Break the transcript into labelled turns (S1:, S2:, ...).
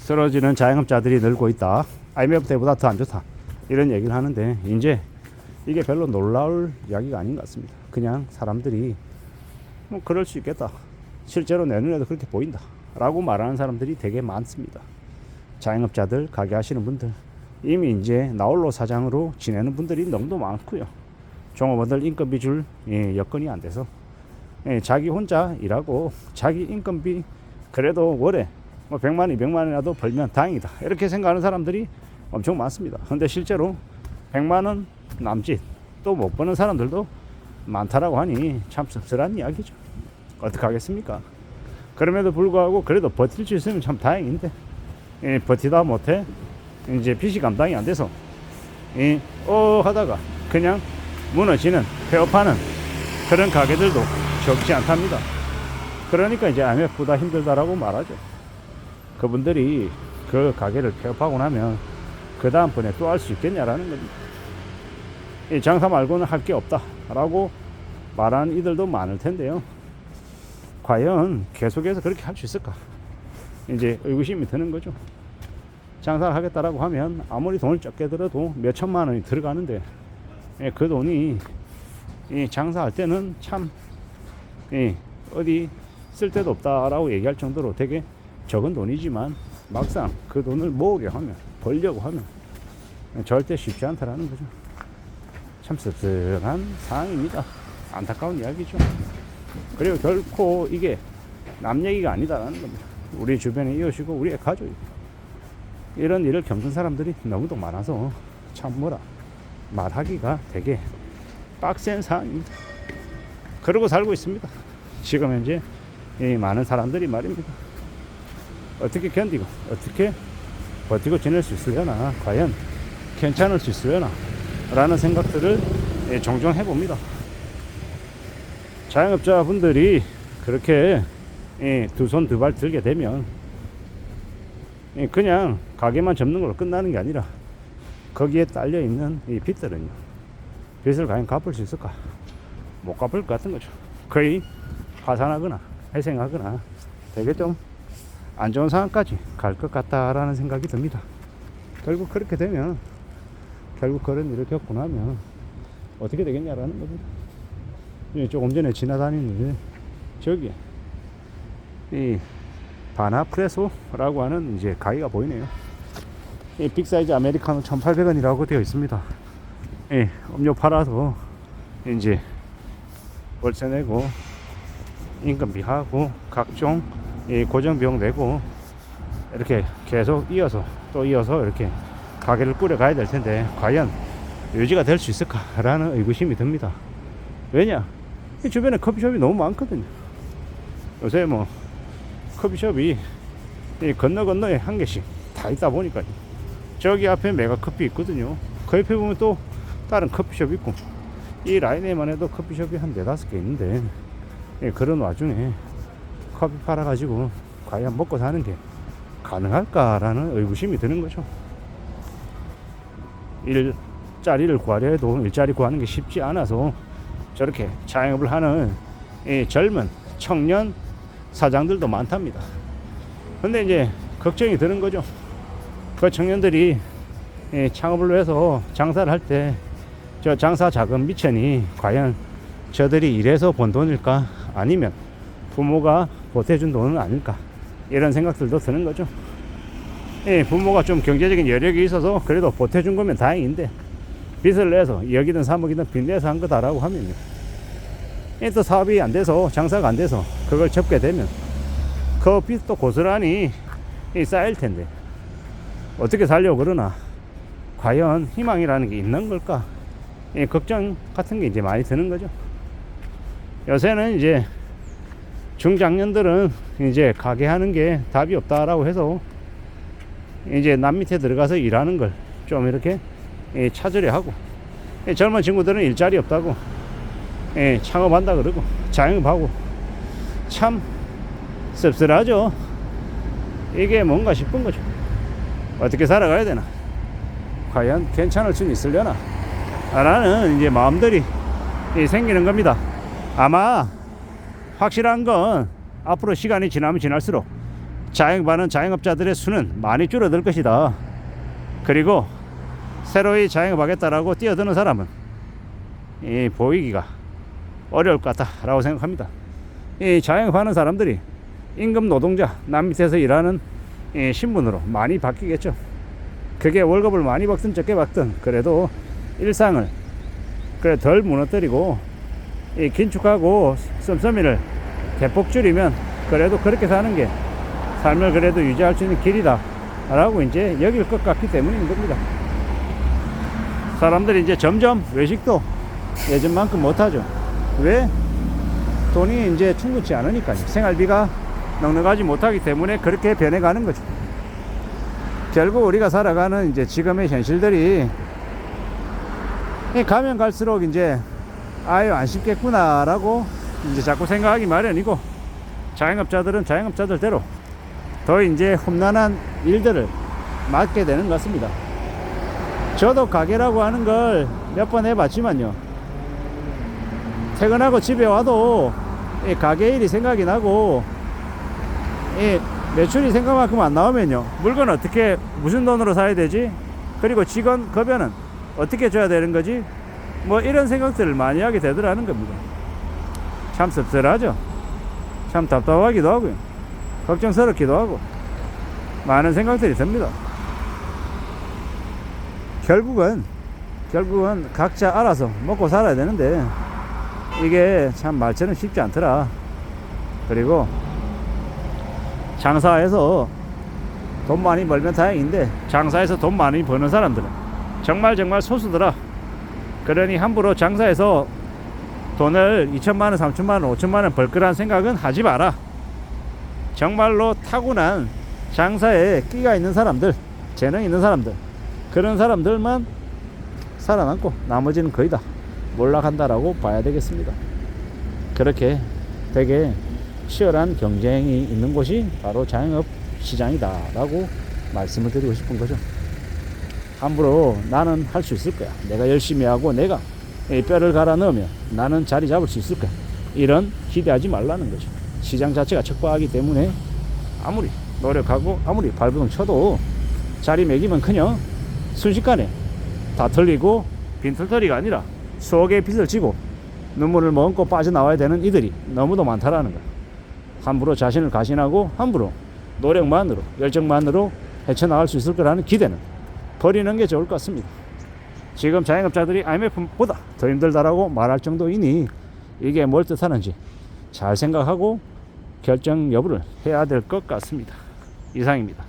S1: 쓰러지는 자영업자들이 늘고 있다. IMF 때보다 더 안 좋다. 이런 얘기를 하는데 이제 이게 별로 놀라울 이야기가 아닌 것 같습니다. 그냥 사람들이 뭐 그럴 수 있겠다. 실제로 내 눈에도 그렇게 보인다. 라고 말하는 사람들이 되게 많습니다. 자영업자들, 가게 하시는 분들, 이미 이제 나홀로 사장으로 지내는 분들이 너무도 많고요. 종업원들 인건비 줄 여건이 안 돼서 자기 혼자 일하고 자기 인건비 그래도 월에 뭐 100만 원, 200만 원이라도 벌면 다행이다. 이렇게 생각하는 사람들이 엄청 많습니다. 근데 실제로 100만 원 남짓 또 못 버는 사람들도 많다라고 하니 참 씁쓸한 이야기죠. 어떻게 하겠습니까? 그럼에도 불구하고 그래도 버틸 수 있으면 참 다행인데 버티다 못해 이제 빚이 감당이 안 돼서 하다가 그냥 무너지는 폐업하는 그런 가게들도 적지 않답니다. 그러니까 이제 IMF보다 힘들다라고 말하죠. 그분들이 그 가게를 폐업하고 나면 그 다음번에 또 할 수 있겠냐라는 겁니다. 이 장사 말고는 할 게 없다라고 말하는 이들도 많을 텐데요. 과연 계속해서 그렇게 할 수 있을까? 이제 의구심이 드는 거죠. 장사를 하겠다라고 하면 아무리 돈을 적게 들어도 몇 천만 원이 들어가는데 그 돈이 장사할 때는 참 어디 쓸 데도 없다라고 얘기할 정도로 되게 적은 돈이지만 막상 그 돈을 모으려 하면 벌려고 하면 절대 쉽지 않다라는 거죠. 참 씁쓸한 상황입니다. 안타까운 이야기죠. 그리고 결코 이게 남 얘기가 아니다라는 겁니다. 우리 주변에 이웃이고 우리의 가족이고 이런 일을 겪는 사람들이 너무도 많아서 참 말하기가 되게 빡센 상황입니다. 그러고 살고 있습니다. 지금 현재 많은 사람들이 말입니다. 어떻게 견디고 어떻게 버티고 지낼 수 있으려나, 과연 괜찮을 수 있으려나 라는 생각들을 종종 해봅니다. 자영업자분들이 그렇게 두 손 두 발 들게 되면 그냥 가게만 접는 걸로 끝나는 게 아니라 거기에 딸려있는 이 빚들은요, 빚을 과연 갚을 수 있을까? 못 갚을 것 같은 거죠. 거의 파산하거나 회생하거나 되게 좀 안 좋은 상황까지 갈 것 같다라는 생각이 듭니다. 결국 그렇게 되면 결국 그런 일을 겪고 나면 어떻게 되겠냐라는 겁니다. 조금 전에 지나다니는데 저기 이 바나프레소라고 하는 이제 가게가 보이네요. 이 빅사이즈 아메리카노 1,800원이라고 되어 있습니다. 음료 팔아서 이제 월세 내고 인건비 하고 각종 고정비용 내고 이렇게 계속 이어서 이렇게 가게를 꾸려가야 될 텐데 과연 유지가 될 수 있을까라는 의구심이 듭니다. 왜냐? 이 주변에 커피숍이 너무 많거든요. 요새 뭐 커피숍이 건너에 한 개씩 다 있다 보니까 저기 앞에 메가커피 있거든요. 그 옆에 보면 또 다른 커피숍 있고 이 라인에만 해도 커피숍이 한 4-5개 있는데 그런 와중에 커피 팔아가지고 과연 먹고 사는 게 가능할까라는 의구심이 드는 거죠. 일자리를 구하려 해도 일자리 구하는 게 쉽지 않아서 저렇게 자영업을 하는 젊은 청년 사장들도 많답니다. 근데 이제 걱정이 드는 거죠. 그 청년들이 창업을 위해서 장사를 할 때 저 장사 자금 미천이 과연 저들이 일해서 번 돈일까, 아니면 부모가 보태준 돈은 아닐까, 이런 생각들도 드는 거죠. 부모가 좀 경제적인 여력이 있어서 그래도 보태준 거면 다행인데 빚을 내서 2억이든 3억이든 빚내서 한 거다라고 하면요, 또 사업이 안 돼서 장사가 안 돼서 그걸 접게 되면 그 빚도 고스란히 쌓일 텐데 어떻게 살려고 그러나 과연 희망이라는 게 있는 걸까, 걱정 같은 게 이제 많이 드는 거죠. 요새는 이제 중장년들은 이제 가게 하는 게 답이 없다라고 해서 이제 남 밑에 들어가서 일하는 걸 좀 이렇게 찾으려 하고, 젊은 친구들은 일자리 없다고 창업한다 그러고 자영업하고 참 씁쓸하죠. 이게 뭔가 싶은 거죠. 어떻게 살아가야 되나, 과연 괜찮을 수는 있으려나 라는 이제 마음들이 생기는 겁니다. 아마 확실한 건 앞으로 시간이 지나면 지날수록 자영업하는 자영업자들의 수는 많이 줄어들 것이다. 그리고 새로이 자영업하겠다라고 뛰어드는 사람은 보이기가 어려울 것 같다라고 생각합니다. 이 자영업하는 사람들이 임금 노동자, 남 밑에서 일하는 신분으로 많이 바뀌겠죠. 그게 월급을 많이 받든 적게 받든 그래도 일상을 그래 덜 무너뜨리고 긴축하고 씀씀이를 대폭 줄이면 그래도 그렇게 사는 게 삶을 그래도 유지할 수 있는 길이다 라고 이제 여길 것 같기 때문인 겁니다. 사람들이 이제 점점 외식도 예전만큼 못하죠. 왜? 돈이 이제 충분치 않으니까요. 생활비가 넉넉하지 못하기 때문에 그렇게 변해가는 거죠. 결국 우리가 살아가는 이제 지금의 현실들이 가면 갈수록 이제 아유 안 쉽겠구나라고 이제 자꾸 생각하기 마련이고, 자영업자들은 자영업자들대로 더 이제 험난한 일들을 맡게 되는 것 같습니다. 저도 가게라고 하는 걸 몇 번 해봤지만요, 퇴근하고 집에 와도 이 가게 일이 생각이 나고 이 매출이 생각만큼 안 나오면요, 물건 어떻게 무슨 돈으로 사야 되지, 그리고 직원 급여는 어떻게 줘야 되는 거지, 뭐 이런 생각들을 많이 하게 되더라는 겁니다. 참 씁쓸하죠. 참 답답하기도 하고요, 걱정스럽기도 하고 많은 생각들이 듭니다. 결국은 각자 알아서 먹고 살아야 되는데 이게 참 말처럼 쉽지 않더라. 그리고 장사해서 돈 많이 벌면 다행인데 장사해서 돈 많이 버는 사람들은 정말 소수더라. 그러니 함부로 장사해서 돈을 2천만원, 3천만원, 5천만원 벌 거란 생각은 하지 마라. 정말로 타고난 장사에 끼가 있는 사람들, 재능 있는 사람들, 그런 사람들만 살아남고 나머지는 거의 다 몰락한다라고 봐야 되겠습니다. 그렇게 되게 치열한 경쟁이 있는 곳이 바로 자영업 시장이다 라고 말씀을 드리고 싶은 거죠. 함부로 나는 할 수 있을 거야, 내가 열심히 하고 내가 뼈를 갈아 넣으면 나는 자리 잡을 수 있을 거야, 이런 기대하지 말라는 거죠. 시장 자체가 척박하기 때문에 아무리 노력하고 아무리 발버둥 쳐도 자리매김은커녕 순식간에 다 털리고 빈털터리가 아니라 수억 개의 빚을 지고 눈물을 머금고 빠져나와야 되는 이들이 너무도 많다라는 거야. 함부로 자신을 가신하고 함부로 노력만으로 열정만으로 헤쳐나갈 수 있을 거라는 기대는 버리는 게 좋을 것 같습니다. 지금 자영업자들이 IMF보다 더 힘들다라고 말할 정도이니 이게 뭘 뜻하는지 잘 생각하고 결정 여부를 해야 될 것 같습니다. 이상입니다.